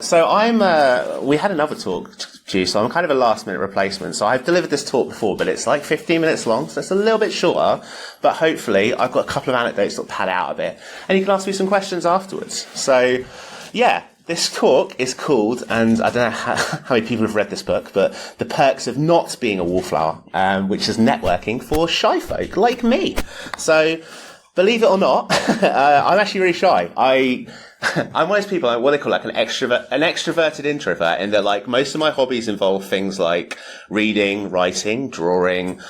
So we had another talk due, so I'm kind of a last minute replacement. So I've delivered this talk before, but it's like 15 minutes long, so it's a little bit shorter, but hopefully I've got a couple of anecdotes that'll pad out a bit, and you can ask me some questions afterwards. So, yeah, this talk is called, and I don't know how many people have read this book, but The Perks of Not Being a Wallflower, which is networking for shy folk like me. So, believe it or not, I'm actually really shy. I'm one of those people, what they call like an extroverted introvert, in that like most of my hobbies involve things like reading, writing, drawing,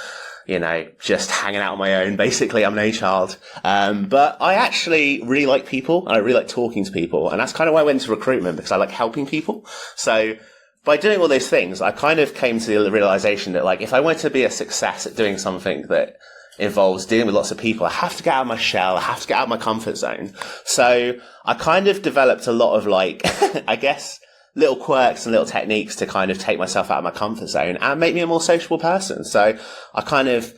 just hanging out on my own. Basically, I'm an only child. But I actually really like people, and I really like talking to people. And that's kind of why I went into recruitment, because I like helping people. So by doing all those things, I kind of came to the realization that like, if I want to be a success at doing something that involves dealing with lots of people, I have to get out of my shell, I have to get out of my comfort zone. So I kind of developed a lot of like, I guess, little quirks and little techniques to kind of take myself out of my comfort zone and make me a more sociable person. So I kind of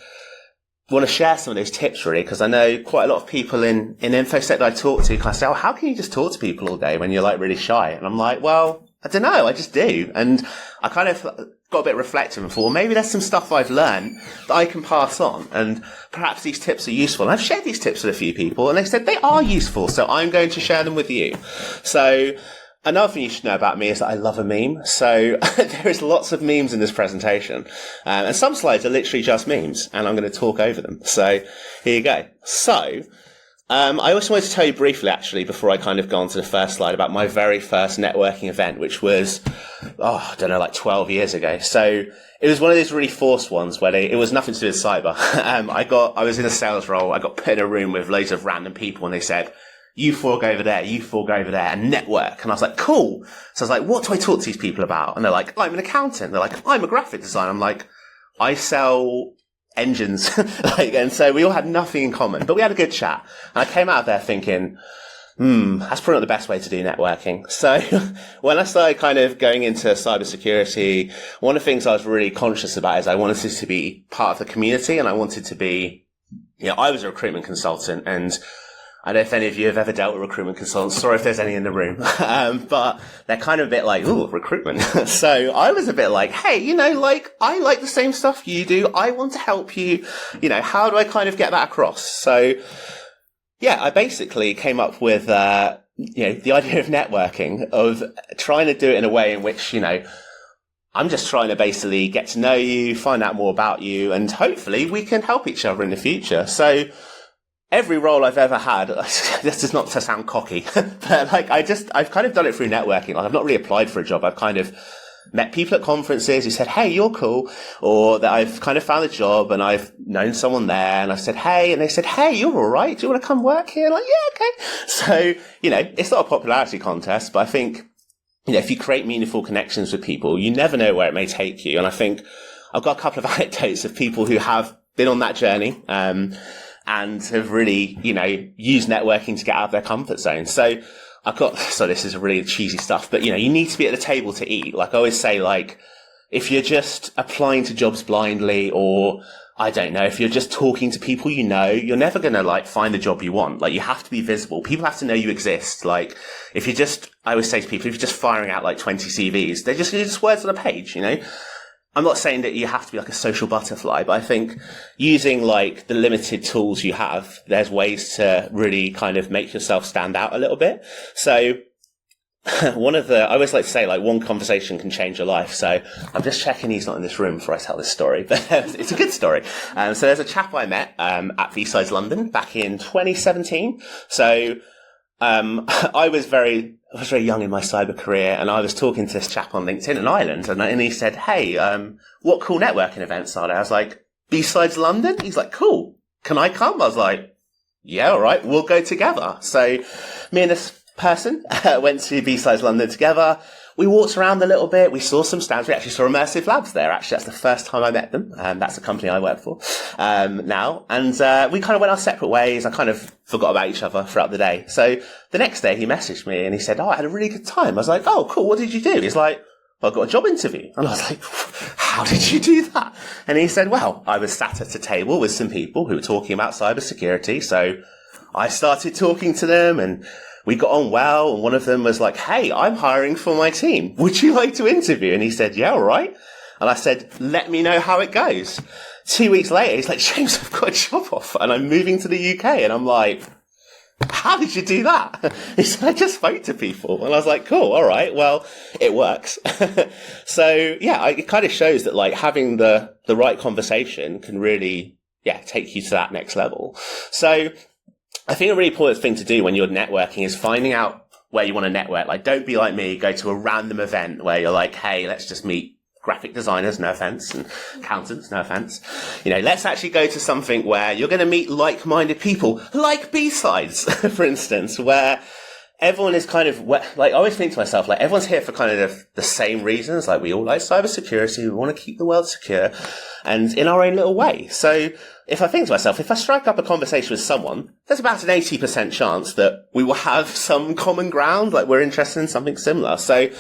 want to share some of those tips, really, because I know quite a lot of people in InfoSec that I talk to kind of say, oh, how can you just talk to people all day when you're like really shy? And I'm like, well, I don't know, I just do. And I kind of got a bit reflective and thought, well, maybe there's some stuff I've learned that I can pass on, and perhaps these tips are useful. And I've shared these tips with a few people, and they said they are useful, so I'm going to share them with you. So another thing you should know about me is that I love a meme. So there is lots of memes in this presentation, and some slides are literally just memes, and I'm going to talk over them. So here you go. So I also wanted to tell you briefly, actually, before I kind of go on to the first slide, about my very first networking event, which was, I don't know, like 12 years ago. So it was one of those really forced ones where it was nothing to do with cyber. I was in a sales role. I got put in a room with loads of random people, and they said, you four go over there, you four go over there, and network. And I was like, cool. So I was like, what do I talk to these people about? And they're like, I'm an accountant. They're like, I'm a graphic designer. I'm like, I sell engines. And so we all had nothing in common, but we had a good chat. And I came out of there thinking, that's probably not the best way to do networking. So when I started kind of going into cybersecurity, one of the things I was really conscious about is I wanted this to be part of the community, and I wanted to be, I was a recruitment consultant, and I don't know if any of you have ever dealt with recruitment consultants. Sorry if there's any in the room. But they're kind of a bit like, ooh, recruitment. So I was a bit like, hey, I like the same stuff you do. I want to help you. How do I kind of get that across? So yeah, I basically came up with, the idea of networking, of trying to do it in a way in which, I'm just trying to basically get to know you, find out more about you, and hopefully we can help each other in the future. So every role I've ever had, this is not to sound cocky, but I've kind of done it through networking. Like, I've not really applied for a job. I've kind of met people at conferences who said, hey, you're cool. Or that I've kind of found a job and I've known someone there, and I said, hey, and they said, hey, you're all right. Do you want to come work here? Like, yeah, okay. So, it's not a popularity contest, but I think, if you create meaningful connections with people, you never know where it may take you. And I think I've got a couple of anecdotes of people who have been on that journey, and have really, used networking to get out of their comfort zone. So this is really cheesy stuff, but, you need to be at the table to eat. Like I always say, like, if you're just applying to jobs blindly, or, I don't know, if you're just talking to people you're never going to, find the job you want. Like, you have to be visible. People have to know you exist. Like, I always say to people, if you're just firing out, 20 CVs, they're just words on a page, I'm not saying that you have to be like a social butterfly, but I think using the limited tools you have, there's ways to really kind of make yourself stand out a little bit. So I always like to say, one conversation can change your life. So I'm just checking he's not in this room before I tell this story, but it's a good story. So there's a chap I met at B-Sides London back in 2017. So I was very young in my cyber career, and I was talking to this chap on LinkedIn in Ireland, and he said, hey, what cool networking events are there? I was like, B-Sides London? He's like, cool. Can I come? I was like, yeah, all right, we'll go together. So me and this person went to B-Sides London together. We walked around a little bit. We saw some stands. We actually saw Immersive Labs there. Actually, that's the first time I met them. That's a company I work for now. And we kind of went our separate ways. I kind of forgot about each other throughout the day. So the next day he messaged me and he said, I had a really good time. I was like, oh, cool. What did you do? He's like, well, I got a job interview. And I was like, how did you do that? And he said, well, I was sat at a table with some people who were talking about cybersecurity. So I started talking to them, and we got on well, and one of them was like, hey, I'm hiring for my team. Would you like to interview? And he said, yeah, all right. And I said, let me know how it goes. 2 weeks later, he's like, James, I've got a job offer and I'm moving to the UK. And I'm like, how did you do that? He said, I just spoke to people. And I was like, cool, all right, well, it works. So, yeah, it kind of shows that, like, having the right conversation can really, take you to that next level. So I think a really important thing to do when you're networking is finding out where you want to network. Like, don't be like me, go to a random event where you're like, hey, let's just meet graphic designers, no offense, and accountants, no offense. Let's actually go to something where you're going to meet like-minded people, like B-sides, for instance, where everyone is kind of, like, I always think to myself, like, everyone's here for kind of the same reasons. Like, we all like cybersecurity, we want to keep the world secure, and in our own little way. So if I think to myself, if I strike up a conversation with someone, there's about an 80% chance that we will have some common ground, like we're interested in something similar. So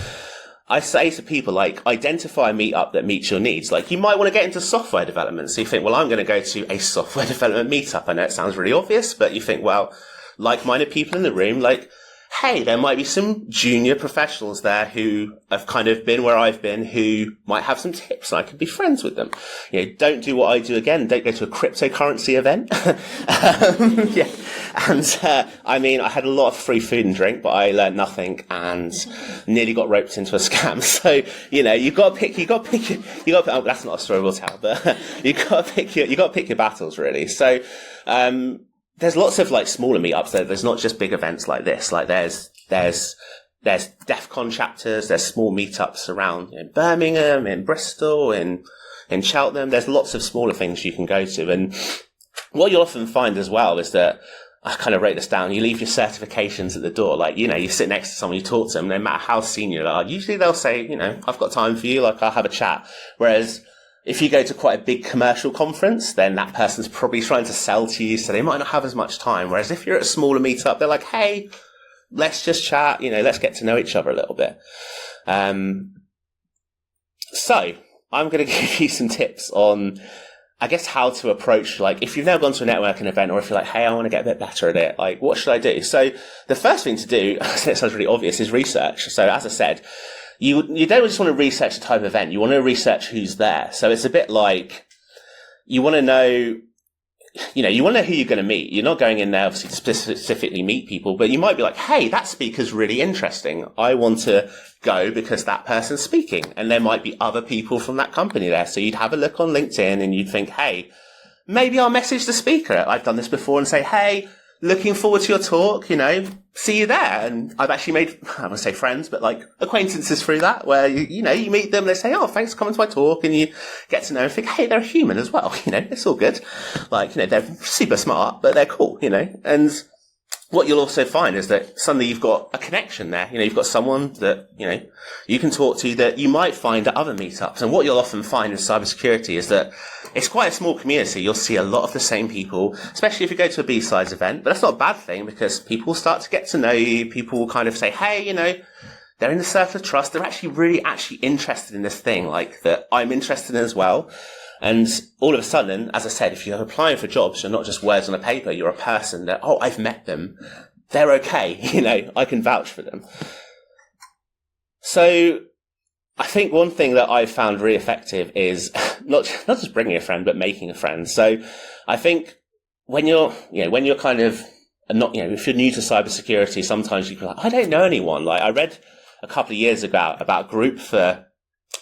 I say to people, like, identify a meetup that meets your needs. Like, you might want to get into software development. So you think, well, I'm going to go to a software development meetup. I know it sounds really obvious, but you think, well, like-minded people in the room, like, hey, there might be some junior professionals there who have kind of been where I've been, who might have some tips, and I can be friends with them. Don't do what I do again. Don't go to a cryptocurrency event. And I had a lot of free food and drink, but I learned nothing and nearly got roped into a scam. So, you've got to pick, oh, that's not a story we'll tell, but you've got to pick your battles, really. So, there's lots of, like, smaller meetups. There's not just big events like this. Like, there's DEF CON chapters, there's small meetups around in Birmingham, in Bristol, in Cheltenham. There's lots of smaller things you can go to. And what you'll often find as well is that, I kind of wrote this down, you leave your certifications at the door. Like, you sit next to someone, you talk to them, no matter how senior they are, usually they'll say, I've got time for you, like, I'll have a chat. Whereas if you go to quite a big commercial conference, then that person's probably trying to sell to you, so they might not have as much time. Whereas if you're at a smaller meetup, they're like, hey, let's just chat, let's get to know each other a little bit. So I'm going to give you some tips on, I guess, how to approach, like, if you've never gone to a networking event, or if you're like, hey, I want to get a bit better at it, like, what should I do? So the first thing to do, it sounds really obvious, is research. So as I said, you don't just want to research the type of event, you want to research who's there. So it's a bit like, you want to know who you're going to meet. You're not going in there obviously to specifically meet people, but you might be like, hey, that speaker's really interesting. I want to go because that person's speaking. And there might be other people from that company there. So you'd have a look on LinkedIn and you'd think, hey, maybe I'll message the speaker. I've done this before, and say, hey, looking forward to your talk, see you there. And I've actually made, I don't want to say friends, but like acquaintances through that, where you meet them, they say, oh, thanks for coming to my talk, and you get to know and think, hey, they're human as well, it's all good. Like, they're super smart, but they're cool, and what you'll also find is that suddenly you've got a connection there. You've got someone that, you can talk to that you might find at other meetups. And what you'll often find in cybersecurity is that it's quite a small community. You'll see a lot of the same people, especially if you go to a B-sides event. But that's not a bad thing, because people start to get to know you. People will kind of say, hey, they're in the circle of trust. They're actually really interested in this thing, like, that I'm interested in as well. And all of a sudden, as I said, if you're applying for jobs, you're not just words on a paper, you're a person that, oh, I've met them. They're okay. I can vouch for them. So I think one thing that I've found really effective is not just bringing a friend, but making a friend. So I think when you're kind of not, if you're new to cybersecurity, sometimes you can be like, I don't know anyone. Like, I read a couple of years ago about a group for,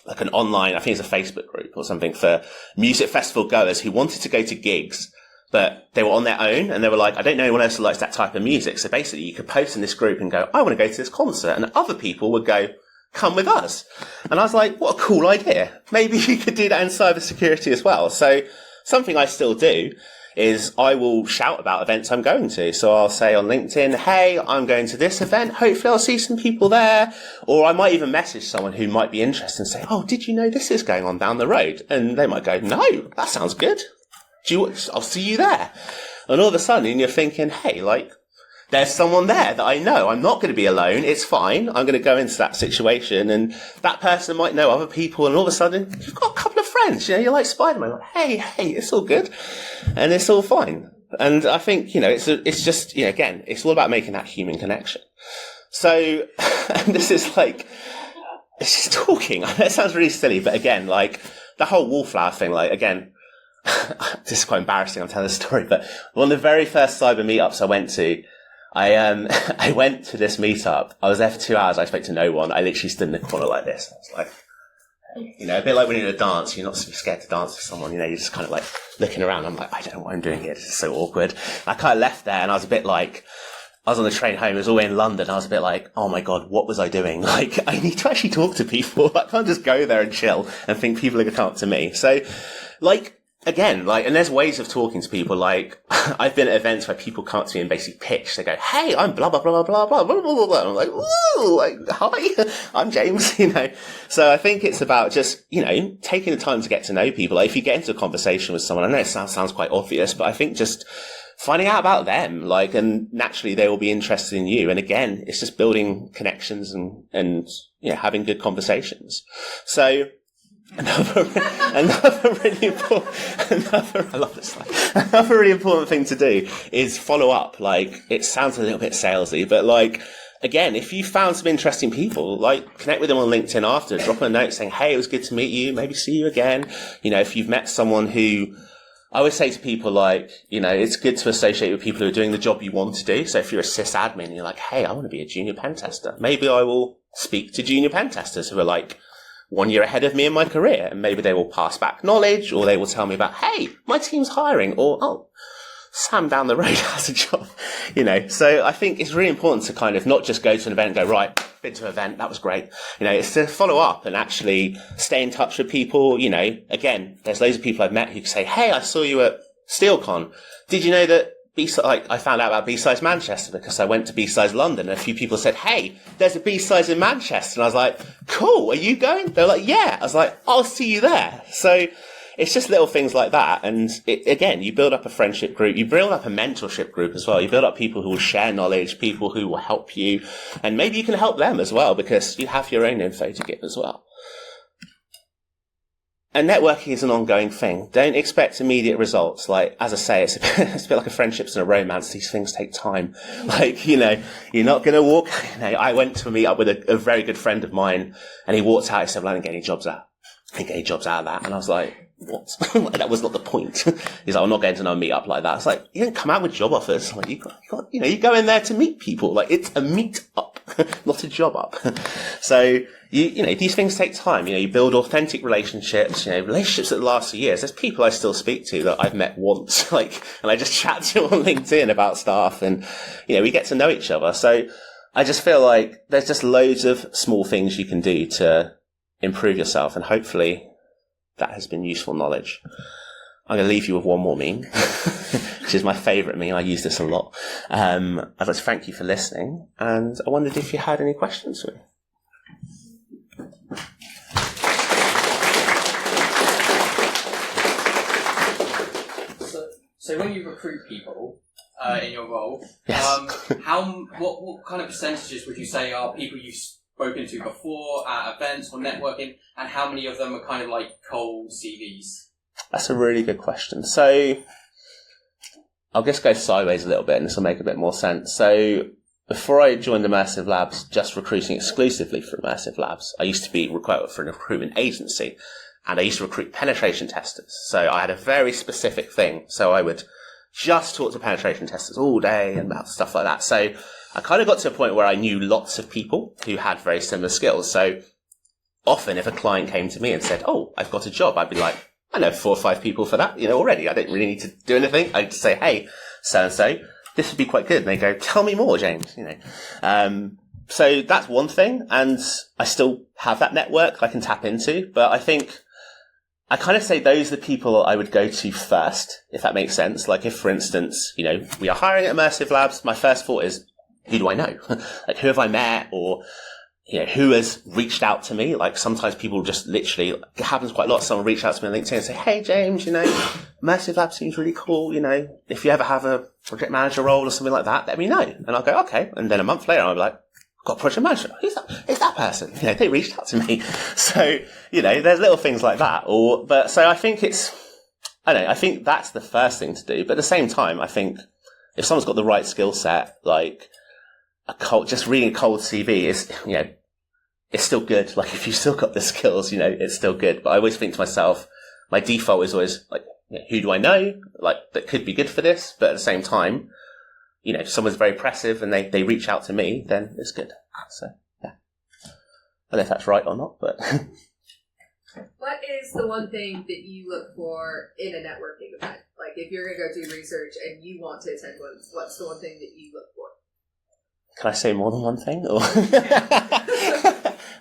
like, an online, I think it's a Facebook group or something, for music festival goers who wanted to go to gigs, but they were on their own, and they were like, I don't know anyone else who likes that type of music. So basically you could post in this group and go, I want to go to this concert, and other people would go, come with us. And I was like, what a cool idea. Maybe you could do that in cybersecurity as well. So something I still do is I will shout about events I'm going to. So I'll say on LinkedIn, hey, I'm going to this event. Hopefully I'll see some people there. Or I might even message someone who might be interested and say, oh, did you know this is going on down the road? And they might go, no, that sounds good. I'll see you there. And all of a sudden you're thinking, hey, like, there's someone there that I know. I'm not going to be alone. It's fine. I'm going to go into that situation, and that person might know other people, and all of a sudden you've got a couple of friends. You're like Spider-Man. Like, hey, it's all good. And it's all fine. And I think, it's just, again, it's all about making that human connection. So, and this is like, it's just talking. It sounds really silly, but again, like the whole Wallflower thing, like, again, this is quite embarrassing. I'm telling this story, but one of the very first cyber meetups I went to, I went to this meetup. I was there for 2 hours. I spoke to no one. I literally stood in the corner like this. I was like, a bit like when you're in a dance, you're not so scared to dance with someone, you're just kind of like looking around. I'm like, I don't know what I'm doing here. This is so awkward. I kind of left there and I was a bit like, I was on the train home. It was all the way in London. I was a bit like, oh my God, what was I doing? Like, I need to actually talk to people. I can't just go there and chill and think people are going to come up to me. So, like, again, like, and there's ways of talking to people. Like, I've been at events where people come up to me and basically pitch. They go, hey, I'm blah, blah, blah, blah, blah, blah, blah, blah, blah. I'm like, woo, like, hi, I'm James, So I think it's about just, taking the time to get to know people. Like, if you get into a conversation with someone, I know it sounds quite obvious, but I think just finding out about them, like, and naturally they will be interested in you. And again, it's just building connections and having good conversations. So, Another really important thing to do is follow up. Like, it sounds a little bit salesy, but like, again, if you found some interesting people, like, connect with them on LinkedIn after, drop them a note saying, hey, it was good to meet you, maybe see you again. If you've met someone who, I always say to people, like, it's good to associate with people who are doing the job you want to do. So if you're a sysadmin and you're like, hey, I want to be a junior pen tester, maybe I will speak to junior pen testers who are like 1 year ahead of me in my career, and maybe they will pass back knowledge, or they will tell me about, hey, my team's hiring, or, oh, Sam down the road has a job, So I think it's really important to kind of not just go to an event and go, right, been to an event, that was great. It's to follow up and actually stay in touch with people. Again, there's loads of people I've met who say, hey, I saw you at SteelCon. Did you know that I found out about B-Size Manchester because I went to B-Size London, and a few people said, hey, there's a B-Size in Manchester. And I was like, cool, are you going? They're like, yeah. I was like, I'll see you there. So it's just little things like that. And again, you build up a friendship group, you build up a mentorship group as well. You build up people who will share knowledge, people who will help you, and maybe you can help them as well because you have your own info to give as well. And networking is an ongoing thing. Don't expect immediate results. Like, as I say, it's a bit like a friendships and a romance. These things take time. Like, you're not going to walk. I went to a meet up with a very good friend of mine, and he walked out. He said, well, I didn't get any jobs out. I didn't get any jobs out of that. And I was like, what? That was not the point. He's like, I'm not going to another meet up like that. It's like, you don't come out with job offers. Like, you go in there to meet people. Like, it's a meet up, not a job up. So, these things take time. You build authentic relationships, relationships that last for years. There's people I still speak to that I've met once, and I just chat to on LinkedIn about stuff, and, we get to know each other. So I just feel like there's just loads of small things you can do to improve yourself, and hopefully that has been useful knowledge. I'm going to leave you with one more meme, which is my favourite meme. I use this a lot. I'd like to thank you for listening, and I wondered if you had any questions for me. So when you recruit people in your role, yes. What kind of percentages would you say are people you've spoken to before at events or networking, and how many of them are kind of like cold CVs? That's a really good question. So I'll just go sideways a little bit, and this will make a bit more sense. So before I joined Immersive Labs, just recruiting exclusively for Immersive Labs, I used to be recruited for an recruitment agency, and I used to recruit penetration testers. So I had a very specific thing. So I would just talk to penetration testers all day and about stuff like that. So I kind of got to a point where I knew lots of people who had very similar skills. So often if a client came to me and said, oh, I've got a job, I'd be like, I know 4 or 5 people for that, already. I didn't really need to do anything. I'd just say, hey, so-and-so, this would be quite good. And they go, tell me more, James, So that's one thing. And I still have that network I can tap into. But I think I kind of say those are the people I would go to first, if that makes sense. Like if, for instance, we are hiring at Immersive Labs, my first thought is, who do I know? Like, who have I met? Or, who has reached out to me? Like sometimes people just literally, it happens quite a lot. Someone reach out to me on LinkedIn and say, hey, James, Immersive Labs seems really cool. If you ever have a project manager role or something like that, let me know. And I'll go, okay. And then a month later, I'll be like, got a project manager. Who's that? It's that person. They reached out to me. So, there's little things like that. So I think I don't know, I think that's the first thing to do. But at the same time, I think if someone's got the right skill set, like just reading a cold CV is, it's still good. Like if you've still got the skills, it's still good. But I always think to myself, my default is always like, who do I know? Like that could be good for this. But at the same time, if someone's very impressive and they reach out to me, then it's good. So, yeah. I don't know if that's right or not, but. What is the one thing that you look for in a networking event? Like, if you're going to go do research and you want to attend one, what's the one thing that you look for? Can I say more than one thing? Or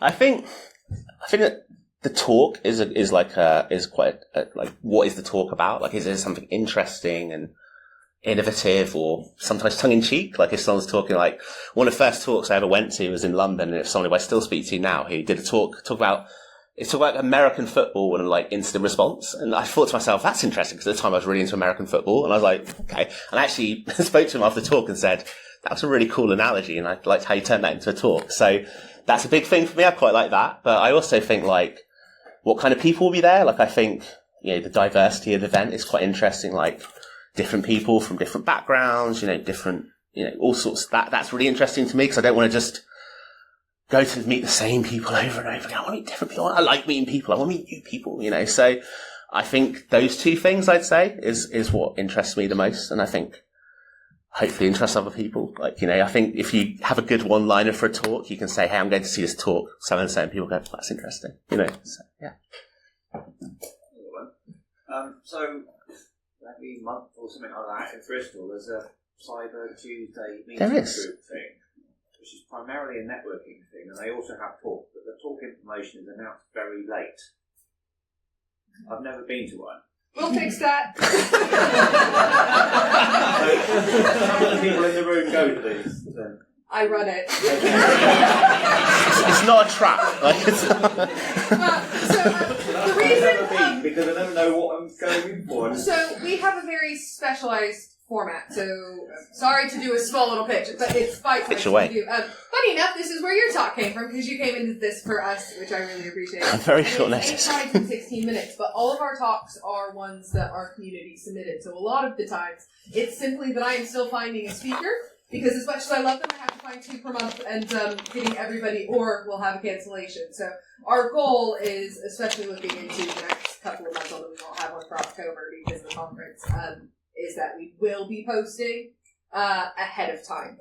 I think that the talk is quite like, what is the talk about? Like, is there something interesting and innovative, or sometimes tongue in cheek? Like if someone's talking, like one of the first talks I ever went to was in London, and if someone who I still speak to now, who did a talk about American football and like instant response. And I thought to myself, that's interesting, because at the time I was really into American football, and I was like, okay. And I actually spoke to him after the talk and said, that was a really cool analogy, and I liked how you turned that into a talk. So that's a big thing for me. I quite like that. But I also think, like, what kind of people will be there? Like, I think, the diversity of the event is quite interesting. Like, different people from different backgrounds, different, all sorts. That's really interesting to me, because I don't want to just go to meet the same people over and over again. I want to meet different people. I like meeting people. I want to meet new people, So I think those two things, I'd say, is what interests me the most. And I think hopefully interest other people. Like, I think if you have a good one-liner for a talk, you can say, hey, I'm going to see this talk. So and so, and people go, that's interesting. So, yeah. So every month or something like that in Bristol, there's a Cyber Tuesday meeting There group is. thing, which is primarily a networking thing, and they also have talk, but the talk information is announced very late. I've never been to one. We'll fix that. So, how many people in the room go to these? Then? I run it. It's not a trap. Like, it's not. The reason, I've never been, because I never know what I'm going in for. So we have a very specialized format. So sorry to do a small little pitch, but it's bite Pitch away. Funny enough, this is where your talk came from, because you came into this for us, which I really appreciate. Very short notice. 8 slides in 16 minutes, but all of our talks are ones that our community submitted. So a lot of the times, it's simply that I am still finding a speaker, because as much as I love them, I have to find 2 per month, and getting everybody, or we'll have a cancellation. So our goal is, especially looking into the next couple of months, although we won't have one for October because of the conference, is that we will be posting ahead of time.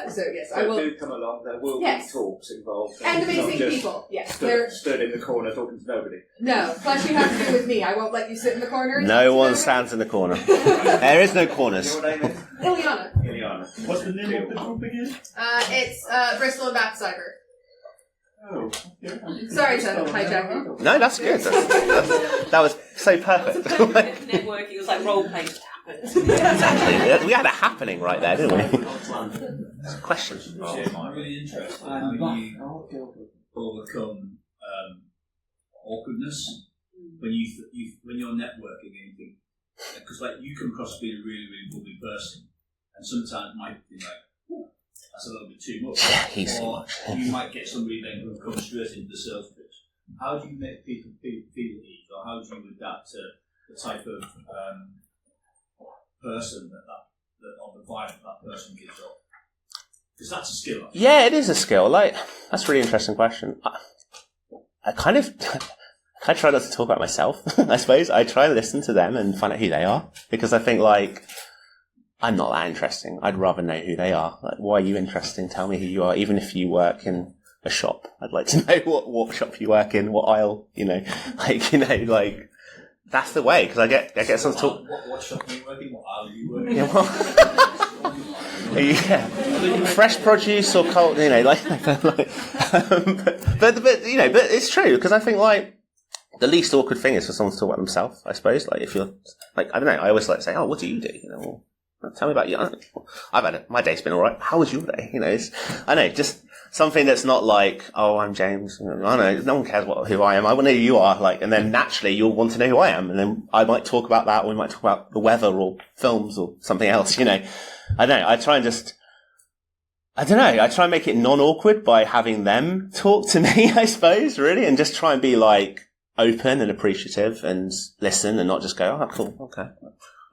So yes, I will. Do come along. There will be talks involved, and it's not amazing just people. Yes, stood in the corner talking to nobody. No, plus you have to do with me. I won't let you sit in the corner. No one stands in the corner. There is no corners. Your name is Ileana. Ileana. What's the name of the group again? It's Bristol and Bath Cyber. Oh, Sorry to hijack you. No, that's good. That was so perfect. Networking, it was like role play just happened. Exactly. We had a happening right there, didn't we? Question. I'm really interested in how you overcome awkwardness when you're networking anything. Because like you come across as being a really, really bubbly person, and sometimes it might be like, that's a little bit too much. Yeah, he's too or much. you might get somebody then who comes straight into the sales pitch. How do you make people feel at ease, or how do you adapt to the type of person or the vibe that person gives off? Because that's a skill. Actually. Yeah, it is a skill. Like, that's a really interesting question. I kind of try not to talk about myself, I suppose. I try to listen to them and find out who they are, because I think, like, I'm not that interesting. I'd rather know who they are. Like, why are you interesting? Tell me who you are. Even if you work in a shop, I'd like to know what shop you work in, what aisle, like, that's the way, because I get some talk. What shop are you working? What aisle are you working? Yeah, fresh produce or cold, but it's true, because I think, like, the least awkward thing is for someone to talk about themselves, I suppose. Like, if you're, like, I don't know, I always like to say, oh, what do you do? Well, tell me about you. My day's been alright. How was your day? I know, just something that's not like, oh, I'm James. I know, no one cares who I am. I want to know who you are. Like, and then naturally you'll want to know who I am. And then I might talk about that, or we might talk about the weather or films or something else, I don't know. I try and make it non-awkward by having them talk to me, I suppose, really, and just try and be like, open and appreciative and listen and not just go, oh, cool, okay.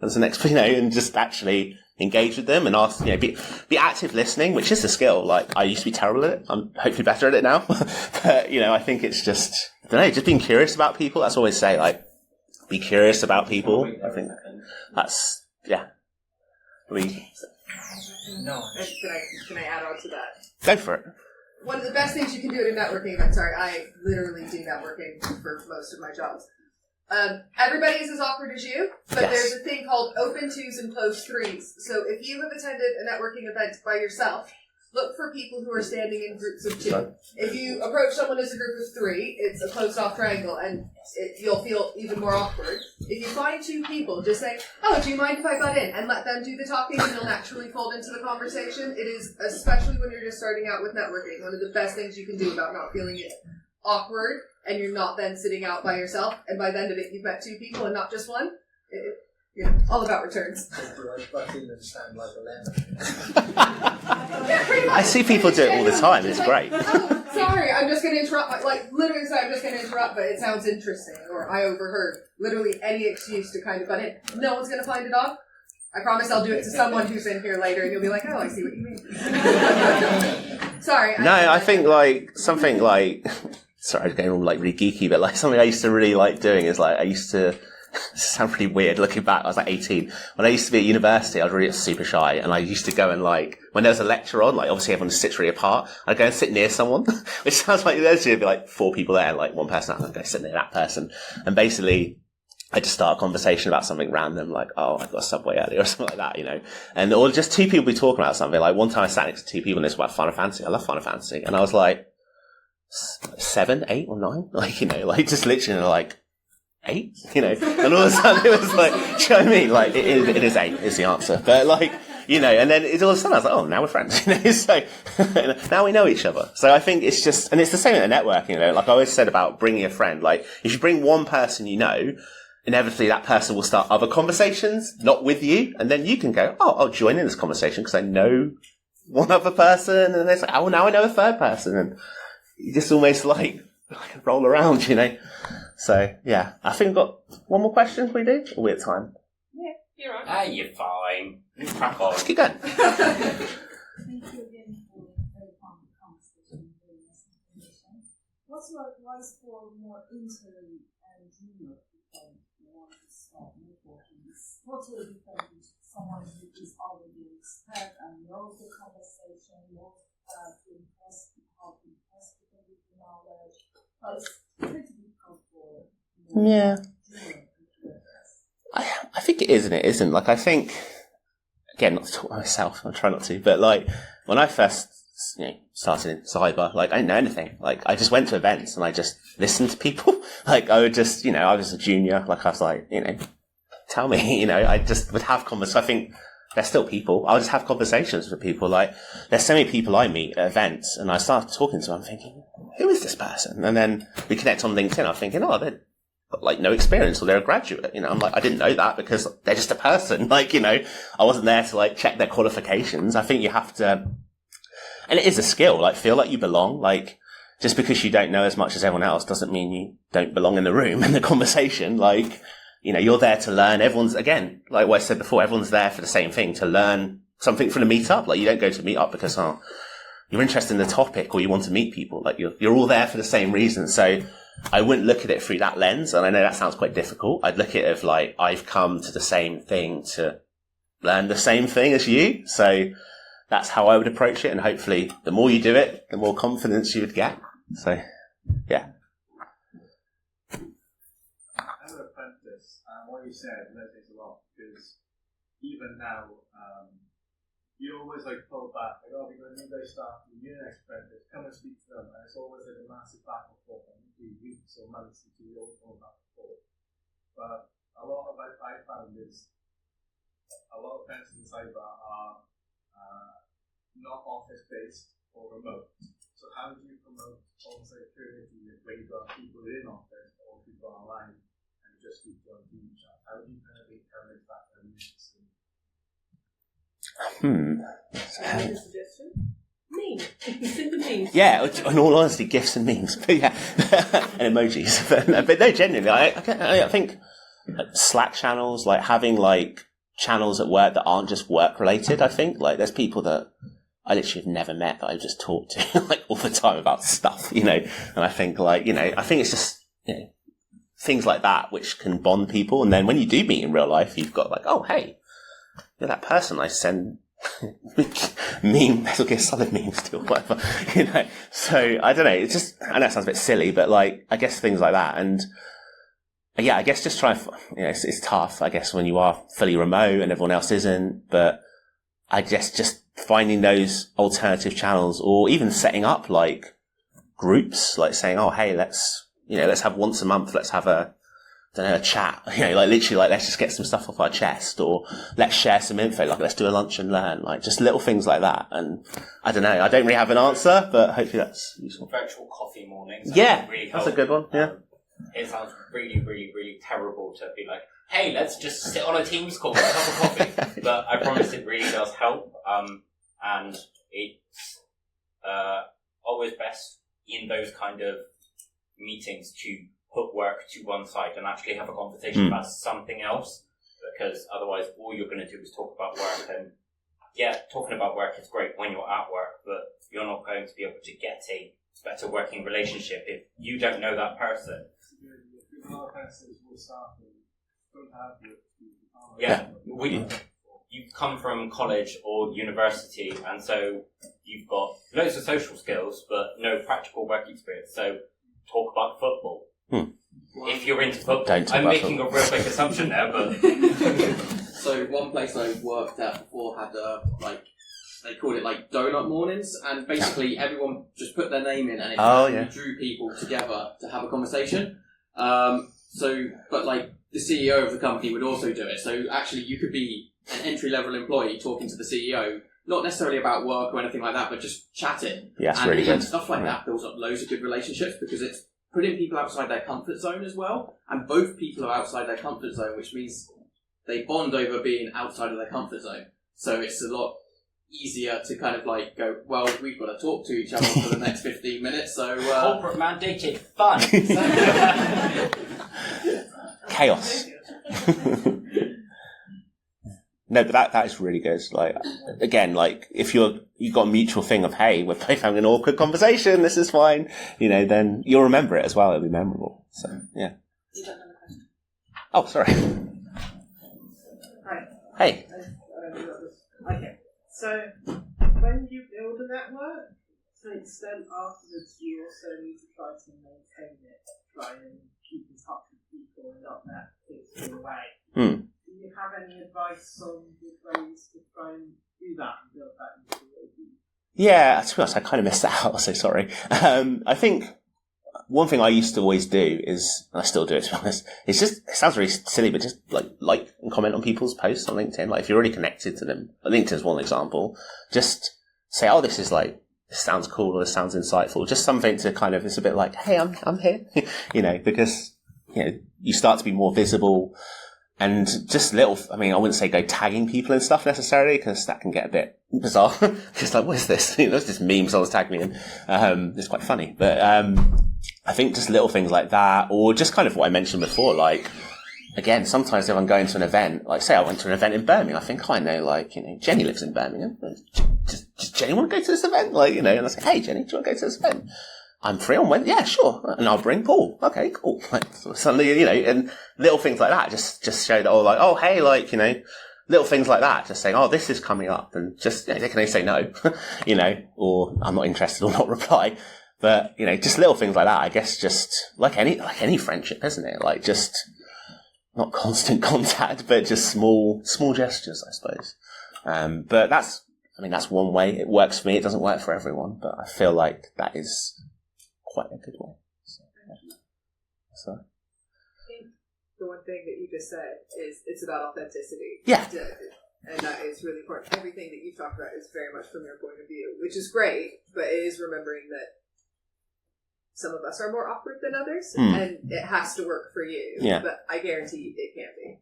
That's the next, and just actually engage with them and ask, be active listening, which is a skill. Like, I used to be terrible at it. I'm hopefully better at it now. But, I think it's just, I don't know, just being curious about people. That's what I always say, like, be curious about people. I think that's, yeah. No. Can I add on to that? Go for it. One of the best things you can do at a networking event, I literally do networking for most of my jobs. Everybody is as awkward as you, but Yes. There's a thing called open twos and closed threes. So if you have attended a networking event by yourself, look for people who are standing in groups of two. Sorry. If you approach someone as a group of three, it's a closed off triangle, and you'll feel even more awkward. If you find two people, just say, oh, do you mind if I butt in? And let them do the talking, and you'll naturally fold into the conversation. It is, especially when you're just starting out with networking, one of the best things you can do about not feeling it awkward, and you're not then sitting out by yourself, and by the end of it, you've met two people and not just one. All about returns. I see people do it all the time. It's great. Oh, sorry, I'm just going to interrupt. Literally say I'm just going to interrupt, but it sounds interesting, or I overheard. Literally any excuse to kind of butt in. No one's going to find it off. I promise I'll do it to someone who's in here later, and you'll be like, oh, I see what you mean. Sorry. No, I think something like, sorry, I'm getting all really geeky, but something I used to really like doing is I used to, sound pretty weird looking back. I was 18. When I used to be at university, I was really super shy, and I used to go and when there was a lecture on, obviously everyone sits really apart, I'd go and sit near someone, which sounds like there's going to be 4 people there, one person, I'd go sit near that person, and basically I just start a conversation about something random, oh, I got a Subway earlier, or something like that, or just 2 people be talking about something. One time I sat next to 2 people and it's about Final Fantasy. I love Final Fantasy, and I was 7, 8, or 9, just literally 8, and all of a sudden it was do you know what I mean? It is 8 is the answer. But and then all of a sudden I was oh, now we're friends, so now we know each other. So I think it's just, and it's the same at networking, like I always said about bringing a friend, if you bring one person inevitably that person will start other conversations, not with you, and then you can go, oh, I'll join in this conversation because I know one other person, and it's oh, now I know a third person, and you just almost roll around, So, yeah. I think we've got one more question we do? Or we at time? Yeah, you're right. You're fine. You crack on. Let's keep going. Thank you again for a very fun conversation, very nice information. What's your advice for more intern and junior people who want to start networking? It's totally different from someone who is already an expert and knows the conversation, knows how to impress people with knowledge. But it's pretty difficult for Yeah. I think it is and it isn't. I think, again, not to talk about myself, I'll try not to, but when I first started in cyber, I didn't know anything. I just went to events and I just listened to people. I would just, I was a junior, I was tell me, I just would have conversations. I think they're still people. I'll just have conversations with people. There's so many people I meet at events, and I start talking to them, I'm thinking, who is this person? And then we connect on LinkedIn, I'm thinking, oh, they've got no experience, or they're a graduate. I'm I didn't know that because they're just a person. I wasn't there to check their qualifications. I think you have to, and it is a skill, feel like you belong. Just because you don't know as much as everyone else doesn't mean you don't belong in the room, in the conversation. You're there to learn. Everyone's, again, like what I said before, everyone's there for the same thing, to learn something from the meetup. You don't go to meet up because, you're interested in the topic or you want to meet people. You're all there for the same reason. So I wouldn't look at it through that lens. And I know that sounds quite difficult. I'd look at it of I've come to the same thing to learn the same thing as you. So that's how I would approach it. And hopefully the more you do it, the more confidence you would get. So, yeah. What you said resonates a lot because even now, you always told back, oh, we're going to need those staff, you're an apprentice, come and speak to them, and it's always a massive back and forth, and it weeks or months until you all go back and forth. But a lot of what I found is a lot of apprentices in cyber are not office based or remote. So how do you promote on-site community when you've got people in office or people online? Just keep on doing that. How do you encourage that Any suggestion? meme. Send the memes. Yeah, in all honesty, GIFs and memes, but yeah, and emojis. But no, genuinely, I think like, Slack channels, like having like channels at work that aren't just work related. I think like there's people that I literally have never met that I just talk to like all the time about stuff, you know. And I think like I think it's just things like that which can bond people. And then when you do meet in real life, you've got like, oh hey, you're that person I send Metal Gear Solid memes to or whatever, So I don't know. It's just, I know it sounds a bit silly, but like I guess things like that. And yeah, I guess just try. It's tough. I guess when you are fully remote and everyone else isn't. But I guess just finding those alternative channels, or even setting up like groups, like saying, "Oh, hey, let's have once a month. Let's have a chat. Like literally, like let's just get some stuff off our chest, or let's share some info. Like let's do a lunch and learn. Like just little things like that." And I don't know. I don't really have an answer, but hopefully that's useful. Virtual coffee mornings. Yeah, really that's a good one. Yeah. It sounds really, really, really terrible to be like, hey, let's just sit on a Teams call and have a coffee. But I promise it really does help. And it's always best in those kind of meetings to put work to one side and actually have a conversation about something else. Because otherwise all you're going to do is talk about work. And yeah, talking about work is great when you're at work, but you're not going to be able to get a better working relationship if you don't know that person. Yeah, you've come from college or university, and so you've got loads of social skills, but no practical work experience. So talk about football. If you're into football, I'm making a real big assumption there, but so one place I worked at before had they called it like donut mornings, and basically everyone just put their name in and it drew people together to have a conversation. But like the CEO of the company would also do it. So actually you could be an entry-level employee talking to the CEO, not necessarily about work or anything like that, but just chatting. Yeah, and really good. Stuff like that builds up loads of good relationships because it's putting people outside their comfort zone as well. And both people are outside their comfort zone, which means they bond over being outside of their comfort zone. So it's a lot easier to kind of like go, well, we've got to talk to each other for the next 15 minutes, so... corporate mandated fun! Chaos. No, but that is really good. Like, again, like, if you've got a mutual thing of, hey, we're both having an awkward conversation, this is fine, then you'll remember it as well, it'll be memorable. So, yeah. You don't have a question. Oh, sorry. Hi. Hey. Okay. So, when you build a network, to an extent afterwards, you also need to try to maintain it, try and keep in touch with people and not let things fall away. Do you have any advice on good ways to try and do that and build that into your team? Yeah, to be honest, I kind of missed that out, so sorry. I think one thing I used to always do is, and I still do it to be honest, it's just, it sounds really silly, but just like and comment on people's posts on LinkedIn. Like if you're already connected to them, LinkedIn's one example, just say, oh, this sounds cool or this sounds insightful. Just something to kind of, it's a bit like, hey, I'm here, because, you start to be more visible. And just little, I wouldn't say go tagging people and stuff necessarily, because that can get a bit bizarre. Because like, what is this? There's this meme someone's tagged me in. It's quite funny. But I think just little things like that, or just kind of what I mentioned before, like, again, sometimes if I'm going to an event, like say I went to an event in Birmingham, I think I know, Jenny lives in Birmingham. Does Jenny want to go to this event? And I say, hey, Jenny, do you want to go to this event? I'm free on Wednesday. Yeah, sure. And I'll bring Paul. Okay, cool. Suddenly, and little things like that just show that, hey, little things like that. Just saying, oh, this is coming up. And just, they can say no, or I'm not interested or not reply. But, just little things like that. I guess just like any friendship, isn't it? Like just not constant contact, but just small gestures, I suppose. But that's one way. It works for me. It doesn't work for everyone, but I feel like that is quite a good way. So. I think the one thing that you just said is it's about authenticity. Yeah. And that is really important. Everything that you've talked about is very much from your point of view, which is great, but it is remembering that some of us are more awkward than others, and it has to work for you. Yeah. But I guarantee it can be.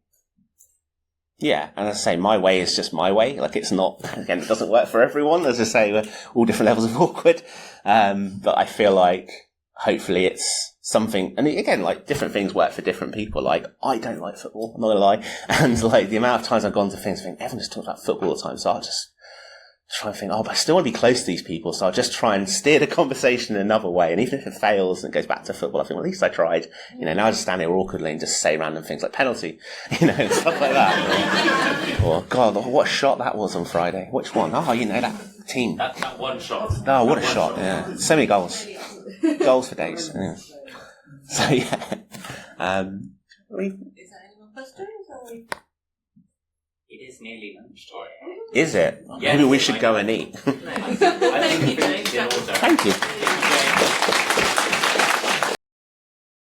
Yeah, and as I say, my way is just my way. Like, it's not, again, it doesn't work for everyone. As I say, we're all different levels of awkward. But I feel like hopefully it's something, and again, like, different things work for different people. Like, I don't like football, I'm not gonna lie. And like, the amount of times I've gone to things, think everyone just talks about football all the time, so I'll just try and think, but I still want to be close to these people, so I'll just try and steer the conversation in another way. And even if it fails and it goes back to football, I think, well, at least I tried. Now I just stand here awkwardly and just say random things like penalty, and stuff like that. Or, God, what a shot that was on Friday. Which one? Oh, that team. That one shot. Oh, what a shot, yeah. So many goals. Goals for days. Yeah. So, yeah. Is there any more questions? It is nearly lunchtime. Is it? Yes, Maybe we should go and eat. I think it's in order. Thank you.